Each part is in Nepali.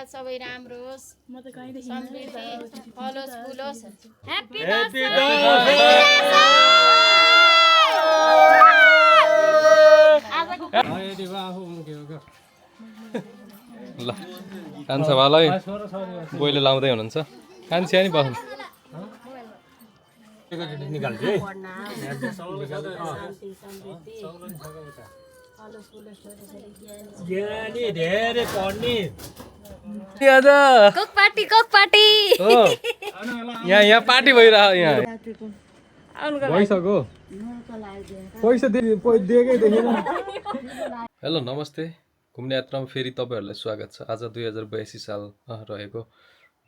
परिवार सबै राम्रो होस् समृद्धि फलोस् फुलोस् ह्यापी ल कान्छा भालै बोइले लाउँदै हुनुहुन्छ कान्छी नि बस्नु यहाँ पार्टी भइरह यहाँ भइसक्यो पैसा दिएकै देखेन। हेलो नमस्ते, घुम्ने यात्रामा फेरि तपाईँहरूलाई स्वागत छ। आज 2082 साल रहेको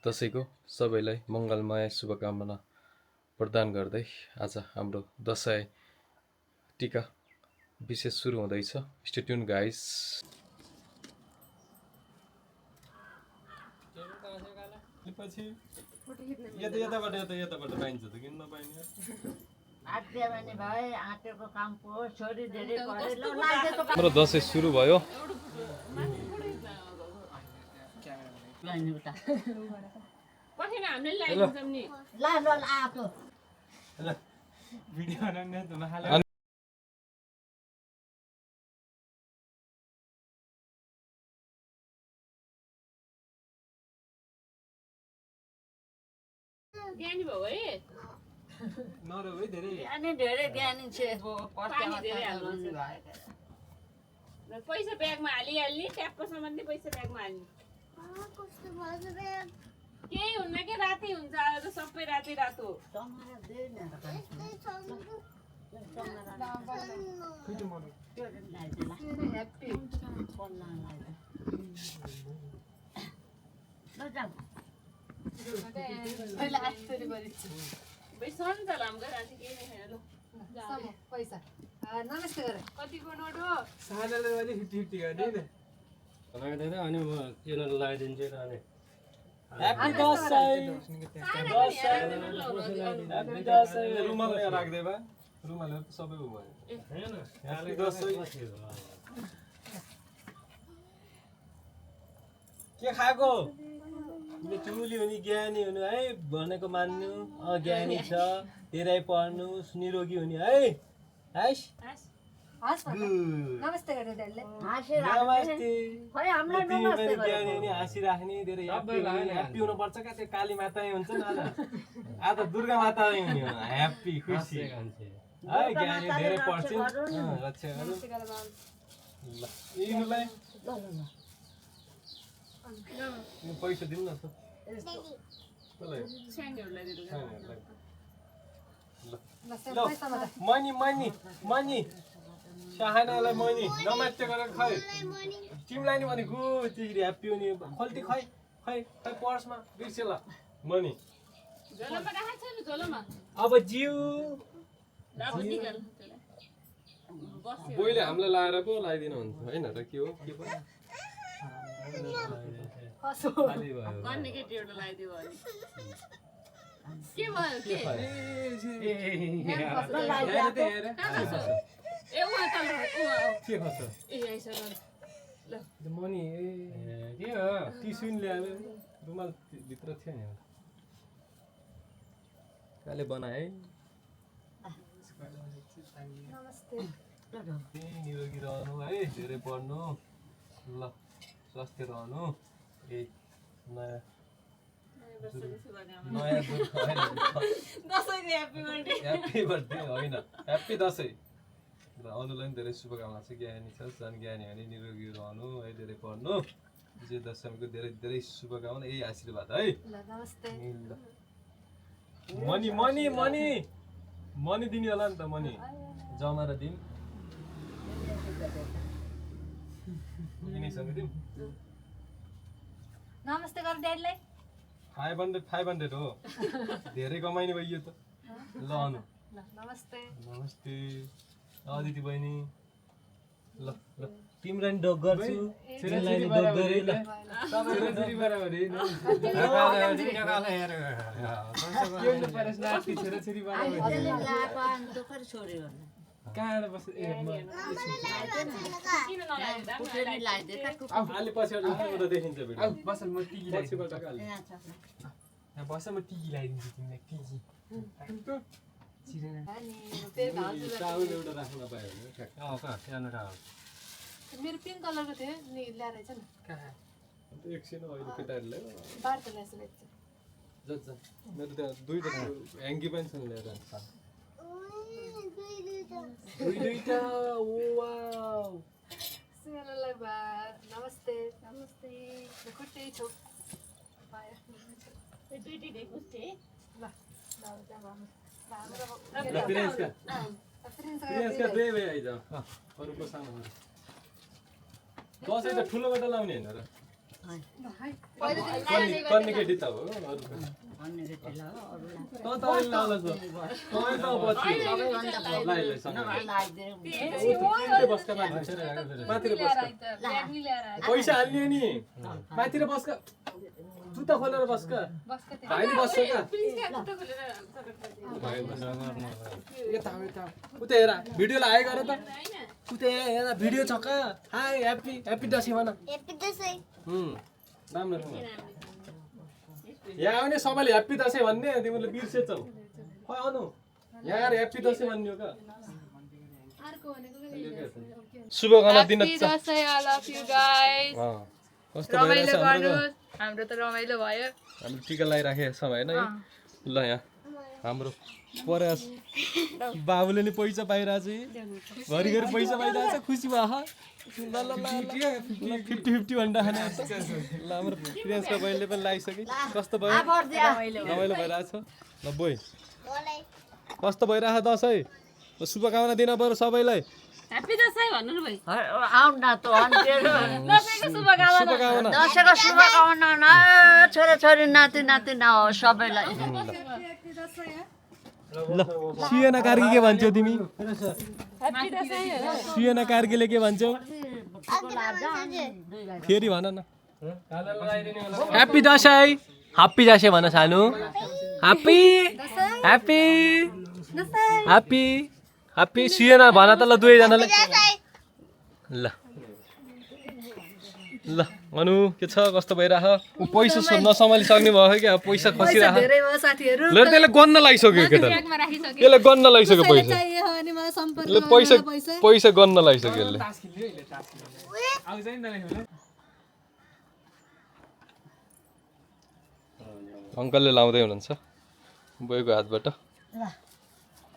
दसैँको सबैलाई मङ्गलमय शुभकामना प्रदान गर्दै आज हाम्रो दसैँ टिका विशेष सुरु हुँदैछ। Stay tune guys. हाम्रो दसैँ सुरु भयो। ज्ञानी भयो है पैसा ब्यागमा हालिहाल्ने ट्याप्पसम्म पैसा ब्यागमा हाल्ने केही हुन्न के राति हुन्छ आज सबै राति रातो पैसा नमस्ते गर कतिको नोट हो अनि म यिनीहरू लगाइदिन्छु अनि के खाएको चुली हुने ज्ञानी हुनु है भनेको मान्नु ज्ञानी छ धेरै पढ्नु निरोगी हुने है नमस्ते गर ज्ञानी हाँसिराख्ने धेरै ह्याप्पी हुनुपर्छ क्या। त्यो काली माता हुन्छ नि आज दुर्गा माता हुने ह्याप्पी खुसी है ज्ञानी धेरै पढ्छन् रक्षा गर्नु पैसा दिनु न मनी मनी मनी साहानालाई मनी नमात्य गरेर खै तिमीलाई नि भने गु त्यसरी ह्याप्पी हुने खल्ती खै खै खै पर्समा बिर्सेल मनी अब जिउ बोइले हामीलाई लाएर पो लगाइदिनु हुन्छ होइन र के हो के पनि मनी के हो टिस्यु ल्यायो रुमाल भित्र थियो नि काले बनाए निरोगी रहनु है धेरै पढ्नु ल स्वस्थ रहनु नयाँ ह्याप्पी बर्थडे होइन ह्याप्पी दसैँ र अरूलाई पनि धेरै शुभकामना छ। ज्ञानी छ झन् ज्ञानी भने निरोगी रहनु है धेरै पढ्नु विजय दशमीको धेरै धेरै शुभकामना यही आशीर्वाद है। मनी मनी मनी मनी दिने होला नि त मनी जमाएर दिउँ नमस्ते गर ड्याडीलाई 500 हो धेरै कमाइने भयो त ल अनु नमस्ते नमस्ते दिदी बहिनी ल ल तिमीलाई नि डग गर्छु छोरालाई नि डग गरे ल छोरी बराबर है नि छोरी बराबर कहाँबाट बस्छ ए अलि पछि देखिन्छ भिडियो बस म टिकी ल्याइदिन्छु यहाँ बस म टिकी ल्याइदिन्छु तिमीलाई टिकी टाउल एउटा राख्न पायो भने कहाँ त्यहाँनिर मेरो पिङ्क कलरको थियो नि ल्याएर छ नि एकछिन अहिले केटाहरूले बार्ता ल्याएछ जज मेरो त्यहाँ दुईटा ह्याङ्गी पनि छन् ल्याएर दुईटा वाउ सुनेलाई बा नमस्ते नमस्ते खुट्टै छौ पायो ल प्रियंशका दुई भाइ आइज अरूको सानोहरू दसैँ त ठुलोबाट लाउने होइन र कन्ने केटी त हो अरूको पैसा हाल्ने नि माथि र बस्का जुत्ता खोलेर बस्का भाइ नि बस्छ उता हेर भिडियोलाई हाई गर त उता हेर भिडियो छ का हाई ह्याप्पी दसैँ भन राम्रो यहाँ आउने सबैले ह्याप्पी दसैँ भन्ने तिमीले बिर्सेछौ खै आउनु यहाँ आएर ह्याप्पी दसैँ भन्ने हो का शुभकामना दिन Dashain I love you guys कस्तो रमाइलो गर्नुस् हाम्रो त रमाइलो भयो हामी टिका लगाइराखेको छौँ होइन ल यहाँ हाम्रो प्रयास बाबुले नि पैसा पाइरहेछ घरिघरि पैसा पाइरहेछ खुसी भयो ल ल ल 50-50 भन्दा खाने ल हाम्रो प्रियंशका बहिनीले पनि लगाइसके कस्तो भयो रमाइलो भइरहेछ ल बोइ कस्तो भइरहेछ दसैँ शुभकामना दिन पर्यो सबैलाई ह्याप्पी दसैँ भन्नु न भाइ आउँ न त दसैँको शुभकामना दसैँको शुभकामना न छोराछोरी नाति नातिना हो सबैलाई ल सुयना कार्की के भन्छौ तिमी ह्याप्पी दसैँ सुयना कार्कीले के भन्छौ फेरि भन न ह्याप्पी दसैँ ह्याप्पी दसैँ भन सानो ह्याप्पी ह्याप्पी ह्याप्पी ह्याप्पी सुयना भन त ल दुवैजनाले ल ल अनु के छ कस्तो भइराछ उ पैसा नसम्हाली सक्ने भयो क्या पैसा खसिराछ धेरै भयो साथीहरु ल त्यसले गन्न लागिसक्यो केटा यसले गन्न लागिसक्यो पैसा चाहिए हो अनि मलाई सम्पर्क यसले पैसा गन्न लागिसक्यो यसले अङ्कलले लाउँदै हुनुहुन्छ बोइको हातबाट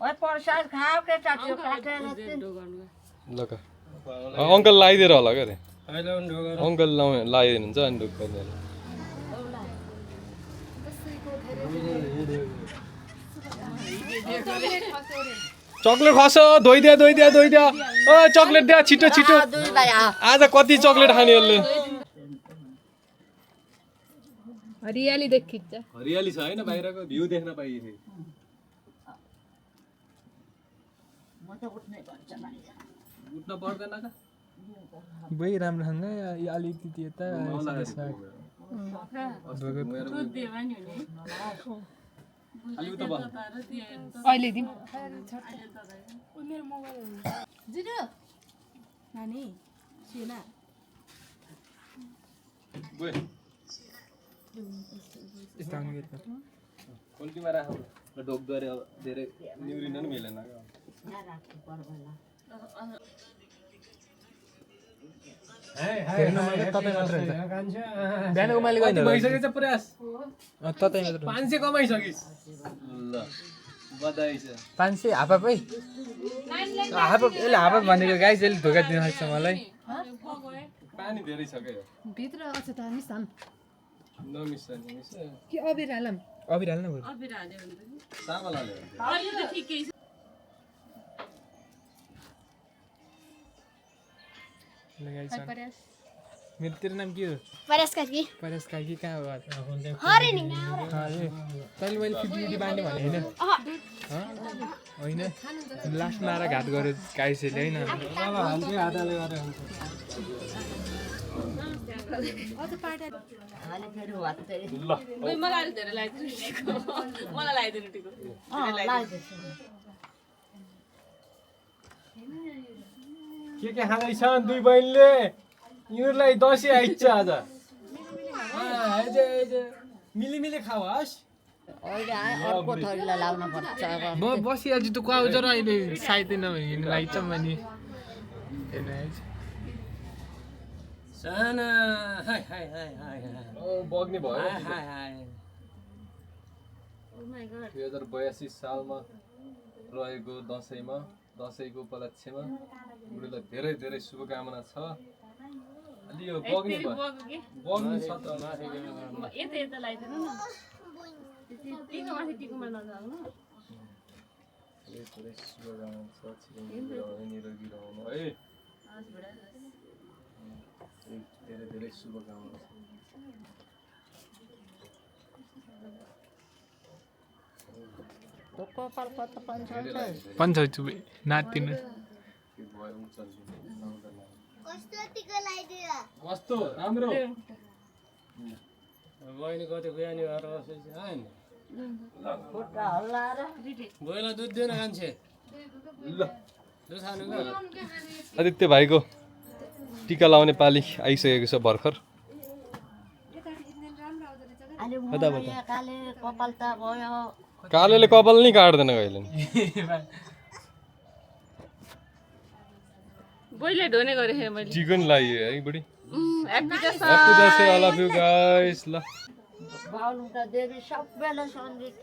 ओइ प्रसाद खाऊ केटा त्यो काटेर ल का अङ्कल लगाइदिएर होला क्या अङ्कल लगाइदिनुहुन्छ अनि ढुक्क चक्लेट खस धोइदिया ओ चक्लेट दिया छिटो छिटो आज कति चक्लेट खाने यसले हरियाली देखिन्छ हरियाली छ हैन बाहिरको भ्यू देख्न पाइए उठ्न पर्दैन का बई राम्रोसँग अलिकति यता अहिले दिम नानी सुना कोल्टीमा राख ढोकद्वारे धेरै निउरिन नि मिलेन बिहान उमाले गयो भइसकेछ प्रयास ततै मात्र 500 कमाइसकिस् ल बधाई छ 500 हापै हाप यसले हाप भनेको गाइस यसले धोका दिन सक्छ मलाई पानी धेरै छ के भित्र अझ त मिसान नमिस कि अबिर हालम अबिर हाल्न भयो चामल हाल्यो अहिले त ठिकै छ लगाइ छ मेरो तेरो नाम के हो प्रयास कार्की परेश काकी कहाँ हो हरे नि तैँले मैले 50-50 बाँड्ने भने होइन लास्टमा आएर घात गऱ्यो गाइसले होइन मलाई धेरै लगाइदिनु मलाई लगाइदिनु टिको के खाँदैछन् दुई बहिनीले यिनीहरूलाई दसैँ आइन्छ आज मिली खाओस् अहिले अर्को थरीलाई लाउनु पर्छ म बसिहाल्छु त कुवा उजर अहिले साइदै नभइकन आइन्छ मैले साना हाय हाय हाय हाय बग्ने भयो 2082 सालमा रहेको दसैँको उपलक्ष्यमा बुढीलाई धेरै धेरै शुभकामना छ अलि यो बग्ने भयो बग्ने छ त यता लगाइदिनु न टिको माथि टिकोमा नजानु धेरै शुभकामना छ निरोगी रहनु है धेरै धेरै शुभकामना छ कपाल कता पन्छौ नातिनु कस्तो राम्रो बहिनी कति बिहानी भएर बसेछ हैन खुट्टा हल्लाएर बोइला दुध दिएन खान्छे दुध खानु ग आदित्य भाइको टिका लाउने पाली आइसकेको छ भर्खर अहिले काले कपाल त भयो कालेले कपाल नि काट्दैन कहिले नि बोइले ढोने गरे मैले चिकन लगाइयो है बुढी happy happy Dashain all of you guys ल बालुका देवी सबैलाई सन्देश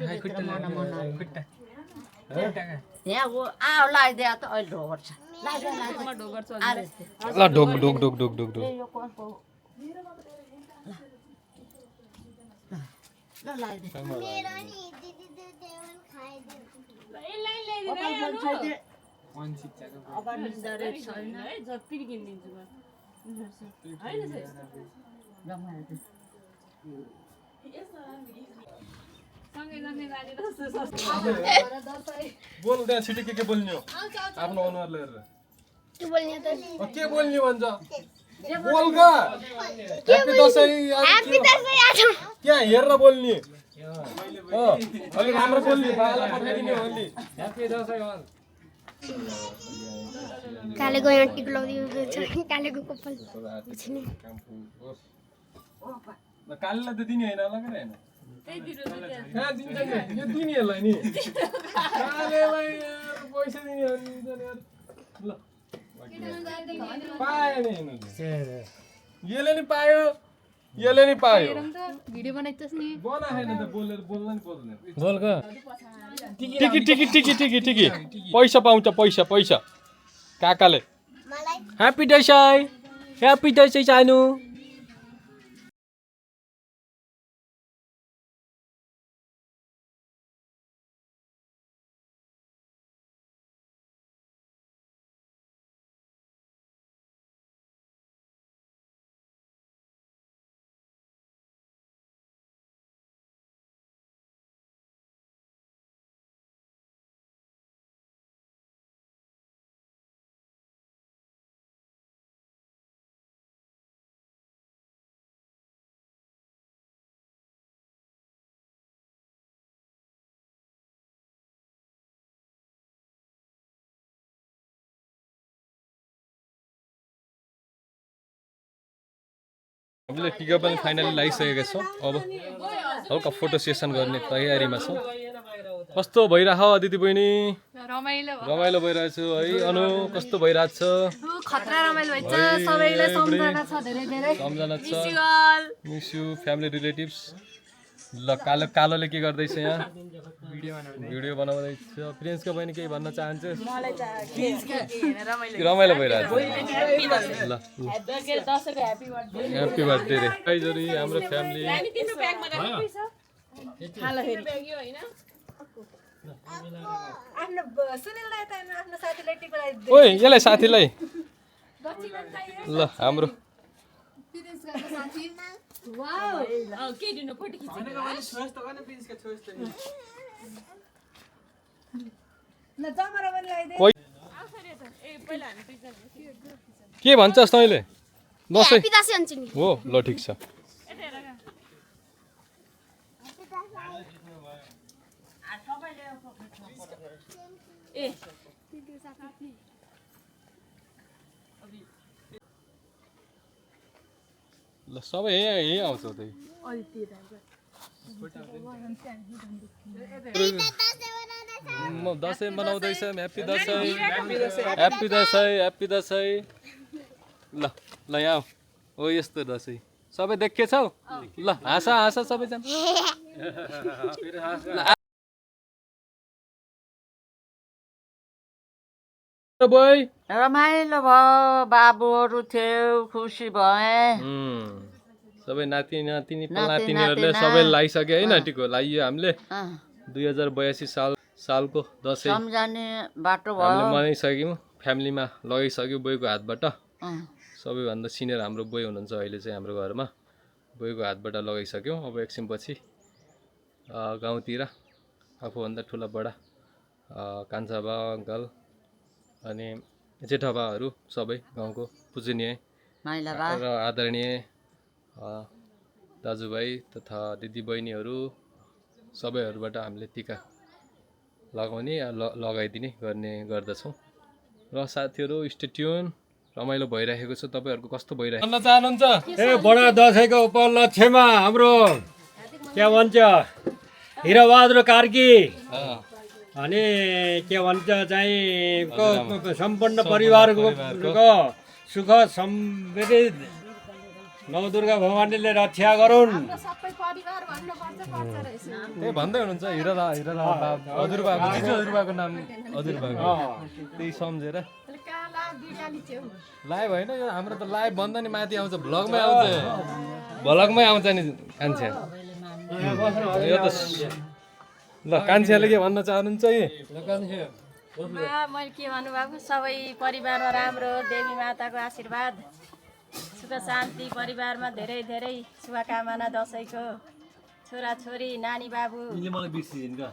यहाँ गो लगाइदिए त अहिले ढोगर छ ल ढोक ढोक ढोक ढोक ढोक ढोक यो कसको ल लगाइदिए अब निन्द्रा छैन है जति किनिदिन्छु म सँगै सँगै जाने बोल त्यहाँ छिटो के बोल्ने हो आफ्नो अनुहार लिएर के बोल्ने भन्छ बोल ग ह्यापी दसैँ त्यहाँ हेरेर बोल्ने अलि राम्रो बोल्ने बाला पठाइदिने हो अलि ह्यापी दसैँ भन् कालेको यहाँ टिक लगाइदिएको छ कालेको कपाल कालीलाई त दिने होइन अलग होइन कहाँ दिन्छ नि यो दिनेहरूलाई नि कालेलाई पैसा दिने ल पायो नि यसले नि पायो यसले नि पायो भिडियो बनाइछस् नि बनाएन त बोलेर बोल्न नि बोल्ने बोल ग टिकी टिकी टिकी टिकी टिकी पैसा पाउँछ पैसा पैसा काकाले ह्यापी दसैँ सानो हामीले टिका पनि फाइनली लगाइसकेका छौँ अब हल्का फोटो सेसन गर्ने तयारीमा छौँ कस्तो भइरह दिदी बहिनी रमाइलो भइरहेछ है अनु कस्तो भइरहेछ खतरा रमाइलो भइछ सबैलाई सम्झना छ धेरै धेरै सम्झना छ मिस यु फ्यामिली रिलेटिभ्स ल कालोले के गर्दैछ यहाँ भिडियो बनाउँदैछ प्रिन्सको बहिनी केही भन्न चाहन्छ रमाइलो भइरहेछ ल ह्यापी बर्थडे रे गाइजहरु हाम्रो फ्यामिली ओइ यसलाई साथीलाई ल हाम्रो के भन्छस् तैँले दसैँ हो ल ठिक छ ल सबै यही आउँछ त्यही म दसैँ मनाउँदैछ happy Dashain happy Dashain happy Dashain ल ल यहाँ हो यस्तो दसैँ सबै देखेछौ ल हाँस हाँस सबैजना रमाइलो भयो बाबुहरू थियो खुसी भए सबै नाति नातिनी नातिनीहरूले सबै लगाइसक्यो होइन टिको लगाइयो हामीले 2082 सालको दसैँ सम्झाने बाटो भयो हामीले मनाइसक्यौँ फ्यामिलीमा लगाइसक्यो बोईको हातबाट सबैभन्दा सिनियर हाम्रो बोई हुनुहुन्छ अहिले चाहिँ हाम्रो घरमा बोईको हातबाट लगाइसक्यौँ अब एकछिनपछि गाउँतिर आफूभन्दा ठुला बडा कान्छा बा अङ्कल अनि जेठाबाहरू सबै गाउँको पूजनीय र आदरणीय दाजुभाइ तथा दिदीबहिनीहरू सबैहरूबाट हामीले टिका लगाउने लगाइदिने गर्ने गर्दछौँ र साथीहरू स्टे ट्युन रमाइलो भइरहेको छ तपाईँहरूको कस्तो भइरहेको भन्न चाहनुहुन्छ ए बडा दसैँको उपलक्ष्यमा हाम्रो के भन्छ हिराबहादुर कार्की अनि के भन्छ चाहिँ सम्पन्न परिवारको सुख समृद्धि नवदुर्गा भवानीले रक्षा गरून् त्यही भन्दै हुनुहुन्छ हजुरबाको हजुरबाको नाम हजुरबाको त्यही सम्झेर लाइभ होइन यो हाम्रो त लाइभ भन्दा नि माथि आउँछ भ्लगमै आउँछ नि कान्छा यो त ल कान्छाले के भन्न चाहनुहुन्छ मैले के भन्नु बाबु सबै परिवारमा राम्रो देवी माताको आशीर्वाद सुख शान्ति परिवारमा धेरै धेरै शुभकामना दसैँको छोराछोरी नानी बाबु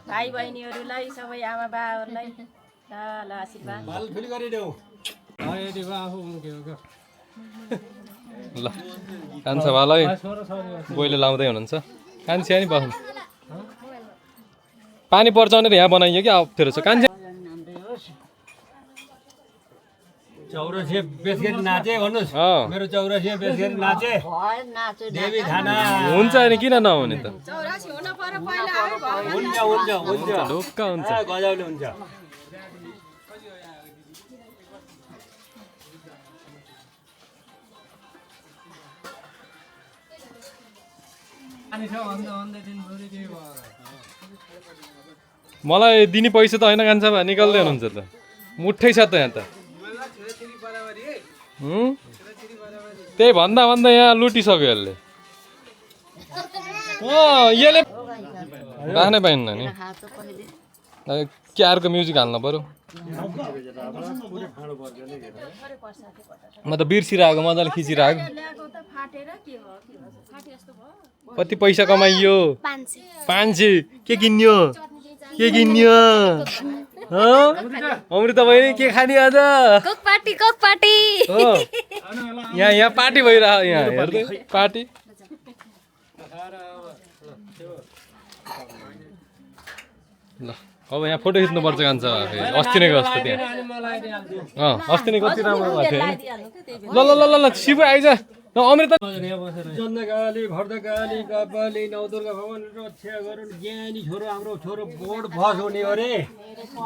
भाइ बहिनीहरूलाई सबै आमा बाबाहरूलाई ल आशीर्वाद ल कान्छाबालाई बोइले लाउँदै हुनुहुन्छ कान्छा नि बस्नु पानी पर्छ भनेर यहाँ बनाइयो कि अप्ठ्यारो छ कान्छा चौरसिया बेस गरी नाचे भन्नुहोस् मेरो चौरसिया बेस गरी नाचे देवी खाना हुन्छ नि किन नहुने त हुन्छ हुन्छ हुन्छ ढुक्क हुन्छ गजबले हुन्छ मलाई दिने पैसा त होइन कान्छा भए निकाल्दै हुनुहुन्छ त मुठै छ त यहाँ त त्यही भन्दा भन्दा यहाँ लुटिसक्यो यसले यसले राख्नै पाइन्न नि क्यारको म्युजिक हाल्नु पर्यो म त बिर्सिरहेको मजाले खिचिरहेको कति पैसा कमाइयो 500 के किन्यो अमृत बहिनी के खाने आज कोक पार्टी यहाँ पार्टी भइरह यहाँ हेर्दै पार्टी ल अब यहाँ फोटो खिच्नुपर्छ कान्छ अस्ति नै गएको त्यहाँ अस्ति नै कति राम्रो भएको थियो ल ल ल ल शिव आइज अमृत चन्द्रकाली भर्दकाली कपाली नवदुर्गा भगवान रक्षा गरून् ज्ञानी छोरो हाम्रो छोरो बोर्ड भस हुने अरे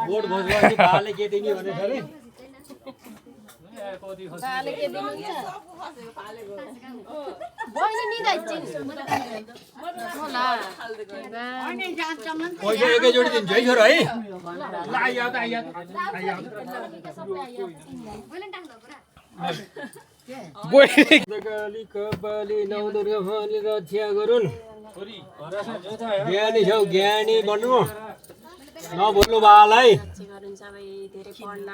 बोर्ड भस गर्ने भाले के दिने भनेछ अरे पैसा एकैचोटि दिन्छु है छोरो है भर्दकाली कपाली नवदुर्गा भगवानले रक्षा गरून् ज्ञानी छौ ज्ञानी बन्नु नभुल्नु बालाई सबै धेरै पढ्न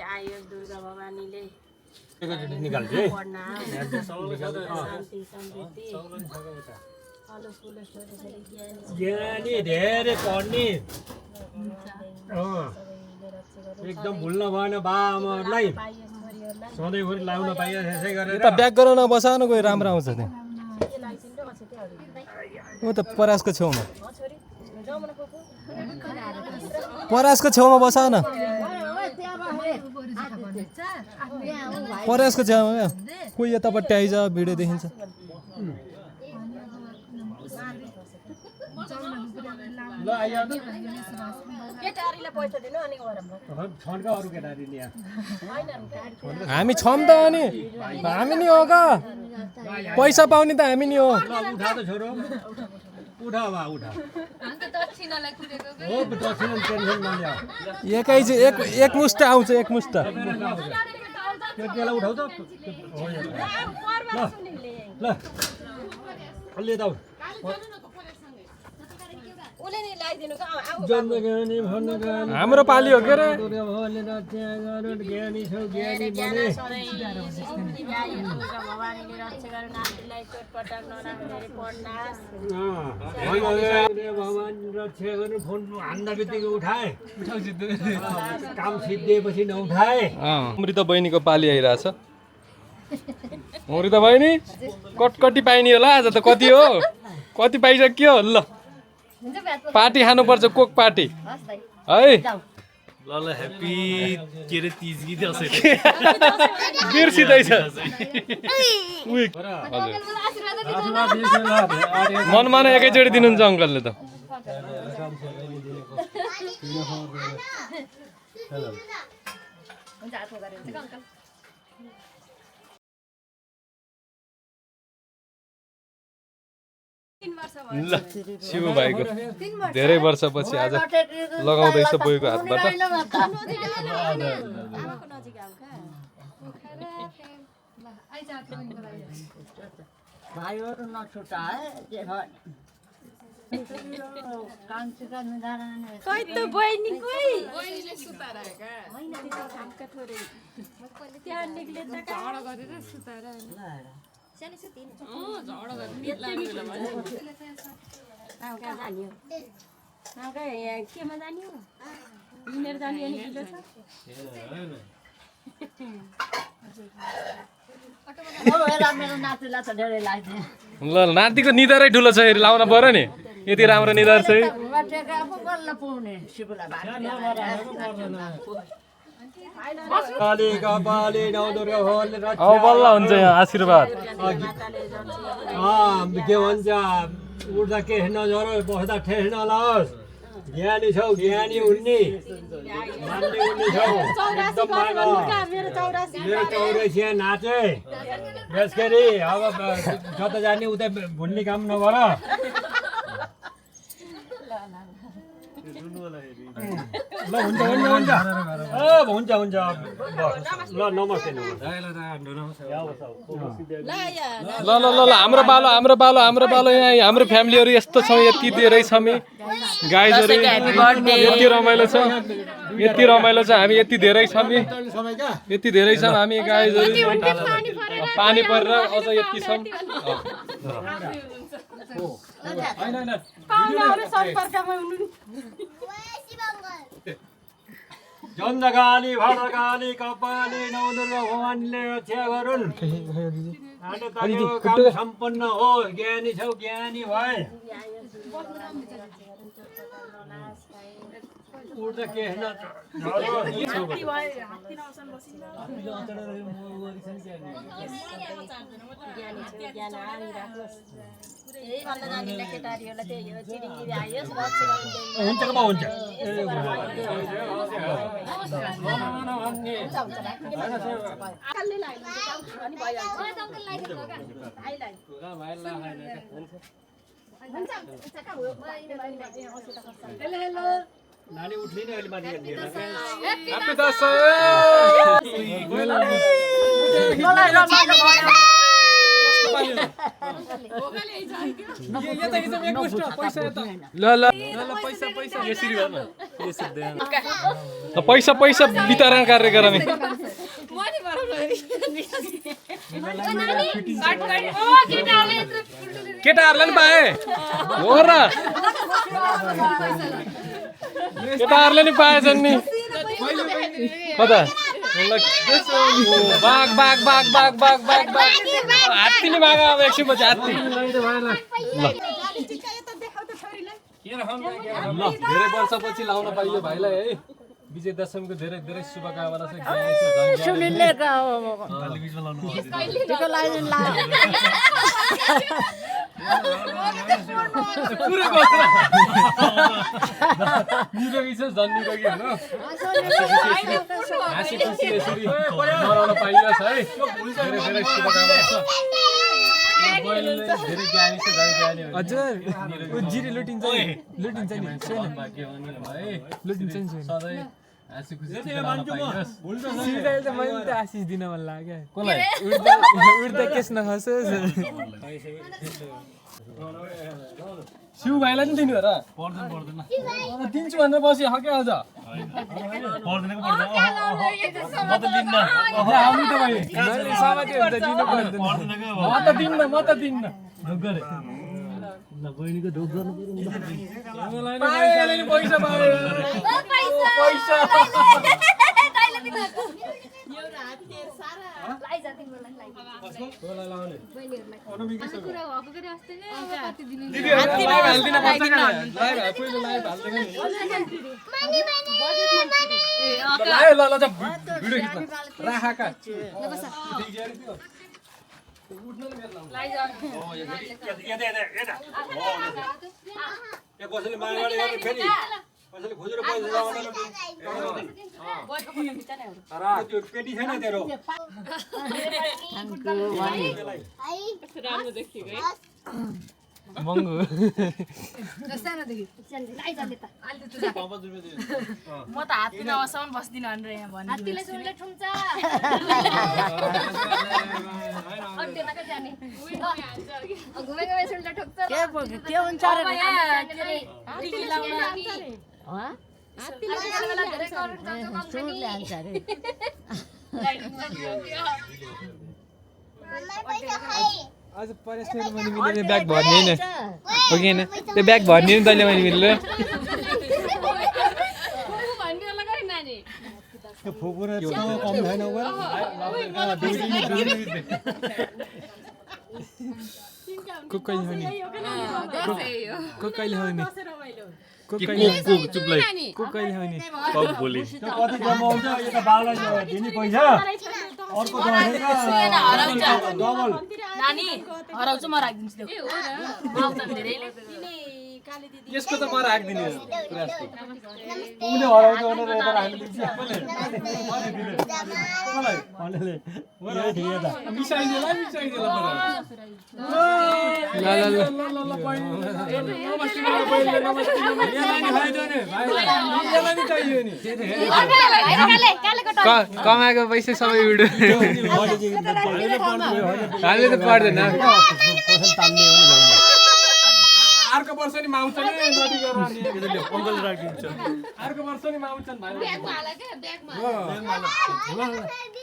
आयो दुर्गा भवानीले निकाल्छु है शान्ति समृद्धि ज्ञानी धेरै पढ्ने एकदम भुल्न भएन बा आमाहरूलाई सधैँभरि लाउन पाइयो त्यसै गरेर यता ब्याक गराउन बसाउन कोही राम्रो आउँछ त्यहाँ ऊ त परासको छेउमा परासको छेउमा बसाउन परेसको छेउमा क्या कोही यतापट्टि आइज भिडियो देखिन्छ ल आइया केटारीलाई पैसा दिनु अनि गरौँ छन्का अरू केटारी नि हामी छौँ त अनि हामी नि हो का पैसा पाउने त हामी नि हो ल उठा त छोरो उठा बा उठा दक्षिणालाई कुरेको हो दक्षिण टेन्सन नलिया एक मुष्ट आउँछ एक मुष्ट केटीलाई उठाउ त ल अलि यता उसले नि ल्याइदिनु का आऊ जन्मगानी भन्नगानी हाम्रो पाली हो के रे भगवानले रक्षा गरुन् ज्ञानी छौ ज्ञानी बने भवानीले रक्षा गरुन् नातिलाई चोटपटक नराख्नु अरे पढ्नास भगवान रक्षा गर्नु फोन हान्दा बित्तिकै उठाए काम सिद्धिएपछि नउठाए अमृता बहिनीको पाली आइरहेछ अमृता बहिनी कटकटी पाइने होला आज त कति हो कति पाइसक्यो ल पार्टी खानुपर्छ कोक पार्टी है ल ह्याप्पी के रे तीज कि दसैँ बिर्सिँदैछ मनमा नै एकैचोटि दिनुहुन्छ अङ्कलले त ल शिव भाइको धेरै वर्षपछि आज लगाउँदैछ बोयको हातबाट भाइहरू नछुटा है खै त बहिनी कोही बहिनीले सुतारहेका होइन त्यो खामका थोरै त्यहाँ निक्ले त झगडा गरेर सुताएर सानो सुतिन झगडा गरेर कहाँ जाने हो यहाँ केमा जाने हो हिँडेर जाने अनि किलो छ मेरो नातिलाई त धेरै लाग्थ्यो ल नातिको निधारै ठुलो छ हेरी लाउन पर्यो नि यति राम्रो निधार छ काली कपाली नवदुर्गा भगवानले अब बल्ल हुन्छ यहाँ आशीर्वाद के भन्छ उठ्दा केही नझरोस् बस्दा ठेस नलाओस् ज्ञानी छौ ज्ञानी हुन्नी मान्ने हुन्नी छौ एकदम मागा मेरो 84 नाचे यसरी अब कता जाने उतै भुल्ने काम नगर ल हुन्छ हुन्छ हुन्छ ल नमस्ते ल ल ल ल हाम्रो बालो यहाँ हाम्रो फ्यामिलीहरू यस्तो छौँ यति धेरै छौँ गाइजहरू यति रमाइलो छ हामी यति धेरै छौँ हामी गाइजहरू पानी परेर अझ यति छौँ जन्दगाली भद्रकाली कपाली नवदुर्गा भगवानले रक्षा गरुन् काम सम्पन्न हो ज्ञानी छौ ज्ञानी भए उठ्दा के केटारीहरूलाई त्यही हो चिरिङ्गिरी आयोस् हुन्छ कि हुन्छ नानी उठ्ने नि अहिले माथि ह्याप्पी दसैँ पैसा पैसा वितरण कार्य गराउने केटाहरूलाई नि पाए हो र केटाहरूले नि पाएछन् नि कता बाघ बाघ बाघ बाघ बाघ बाघ बाघ हात्ती नि माग अब एकछिनपछि हात्ती ल धेरै वर्षपछि लाउन पाइयो भाइलाई है विजय दशमीको धेरै धेरै शुभकामना छ सुनिले टिका लगाइदिनु ला निरोगी छ झन् निरोगी हुनु हाँसी खुसी यसरी मनाउन पाइयोस् है धेरै धेरै शुभकामना छ धेरै ज्ञानी छ झन् ज्ञानी हजुर जिरे लुटिन्छ नि लुटिन्छ नि सधैँ हाँसी खुसी मनाउन पाइयोस् सिरियल त मैले त आशिष दिन मन लाग्यो कसलाई उड्दा केस नखसोस् शिव भाइलाई नि दिनु र दिन्छु भनेर बस्यो हके अझ म त दिन्न पैसा कसैले माग गरेर फेरि कसैले खोजेर पैसा त्यो पेटी छैन तेरो महँगो म त हात्ती नआउँसम्म बस्दिनँ भनेर यहाँ भन्नु हात्तीले सुनले ठुङ्छ घुमे घुमे सुनले ठोक्छ के हुन्छ र सुनले हान्छ अरे आज परेश मैले मिलेर ब्याग भर्ने हैन हो कि हैन त्यो ब्याग भर्ने नि तैँले मैले मिलेर फुकुरा कम छैन को कहिले हो नि को कहिले हो नि को कहिले हो नि भोलि कति जमाउँछ यो त बाबुलाई दिने पैसा अर्को डबल नानी हराउँछ म राखिदिन्छु त्यो आउँछ धेरैले यसको त म राख्दिने उले हराउँछ भनेर यता राख्नु दिन्छ मिसाइदेला कमाएको पैसा सबै उड्यो हामीले त पर्दैन अर्को वर्ष नि माउँछ नि नदी गरेर अङ्कल राखिदिन्छ अर्को वर्ष नि माउँछन् भाइ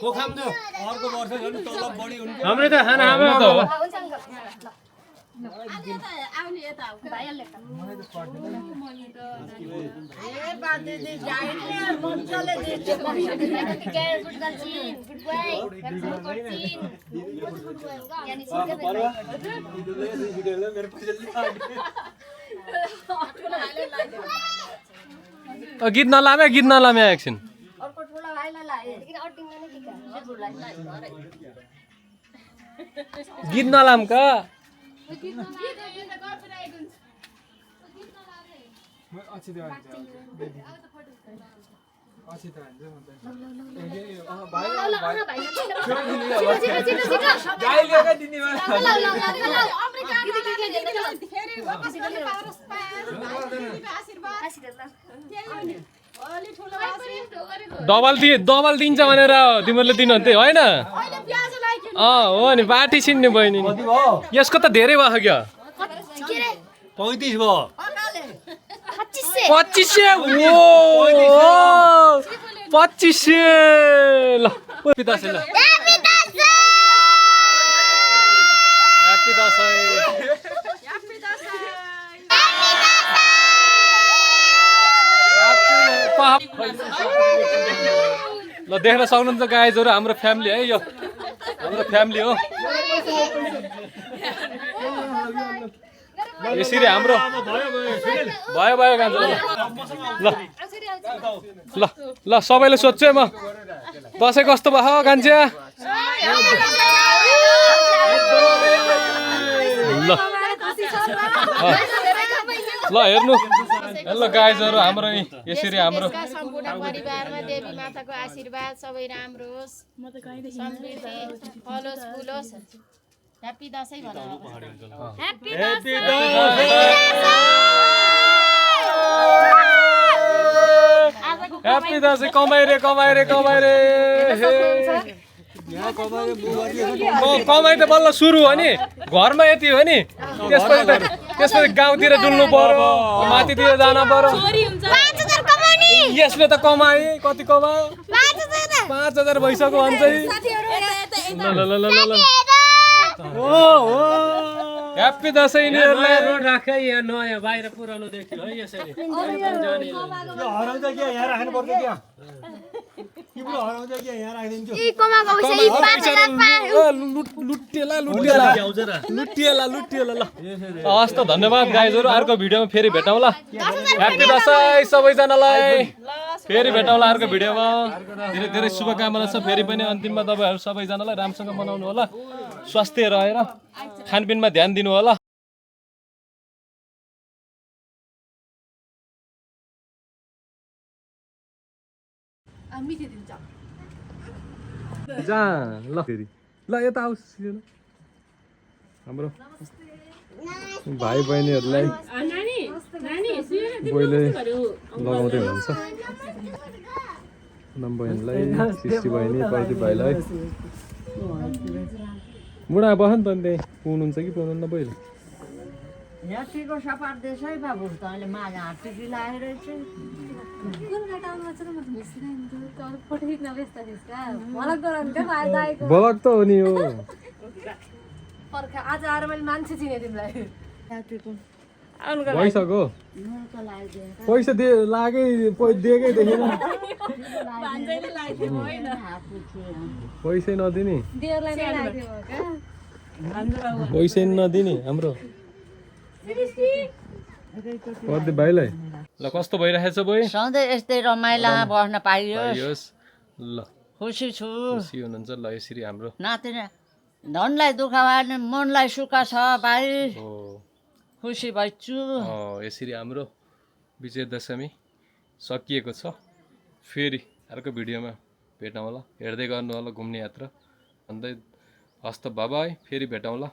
को खाम त्यो अर्को वर्ष झन् तलब बढी हुन्छ हाम्रो त खाना आमा त हो आउने यता भाइले गीत नलामे एकछिन अर्को ठुलो भाइलाई लाए किन अटिङ नै के गीत नलाम का डबल दिन्छ भनेर तिमीहरूले दिनुहुन्थ्यो होइन हो नि बाटी सिन्ने बहिनी यसको त धेरै भयो क्या 35 भयो 2500 ल पिता छ ल ह्यापी दशैं ल देख्न सक्नुहुन्छ गाइजहरु हाम्रो फ्यामिली है यो हाम्रो फ्यामिली हो यसरी हाम्रो भयो गान्छ ल ल ल सबैले सोध्छु है म दसैँ कस्तो भयो कान्छा ल ल हेर्नु ल गाइजहरू हाम्रो यसरी हाम्रो सम्पूर्ण परिवारमा देवी माताको आशीर्वाद सबै राम्रो होस् समृद्धि फलोस् फुलोस् ह्याप्पी दसैँ ह्याप्पी दसैँ कमाइ रे कमाइ त बल्ल सुरु हो नि घरमा यति हो नि त्यसपछि गाउँतिर डुल्नु पर्यो माथितिर जान पर्यो यसले त कमाए कति कमायो 5,000 भइसक्यो भन्छ ह्याप्पी दसैँ यिनीहरूलाई रोड राख यहाँ नयाँ बाहिर पुरानो देखियो है यसरी हराउँछ के यहाँ राख्नु पर्छ क्या तिम्रो हराउँछ के यहाँ राखिदिन्छु लुटिएला ल हस् त धन्यवाद गाइजहरू अर्को भिडियोमा फेरि भेटौँला ह्याप्पी दसैँ सबैजनालाई फेरि भेटौँला अर्को भिडियोमा धेरै धेरै शुभकामना छ फेरि पनि अन्तिममा तपाईँहरू सबैजनालाई राम्रोसँग मनाउनु होला स्वास्थ्य रहेर खानपिनमा ध्यान दिनु होला जा ल फेरि ल यता आउस हाम्रो भाइ बहिनीहरूलाई बहिनी लगाउँदै हुनुहुन्छ नम बहिनीलाई सिसी बहिनी प्रदीप भाइलाई मुडा बस नि त त्यही पुग्नुहुन्छ कि पुग्नुहुन्न बहिले यतिको सपाट देशै बाबु त अहिले माझा टिकी लागेर चाहिँ ब्लग त हो नि हो आज आएर मैले मान्छे चिने तिमीलाई भइसक्यो पैसा लागे दिएकै देखेन पैसै नदिने पैसै नदिने हाम्रो प्रदीप भाइलाई ल कस्तो भइरहेछ बोइ सधैँ यस्तै रमाइला बस्न पाइयोस् ल खुसी छु खुसी हुनुहुन्छ ल यसरी हाम्रो नाति धनलाई दुःख भएन मनलाई सुख छ भाइ हो खुसी भइछु यसरी हाम्रो विजय दशमी सकिएको छ फेरि अर्को भिडियोमा भेटौँला हेर्दै गर्नु होला घुम्ने यात्रा भन्दै हस्त बाबाई फेरि भेटौँला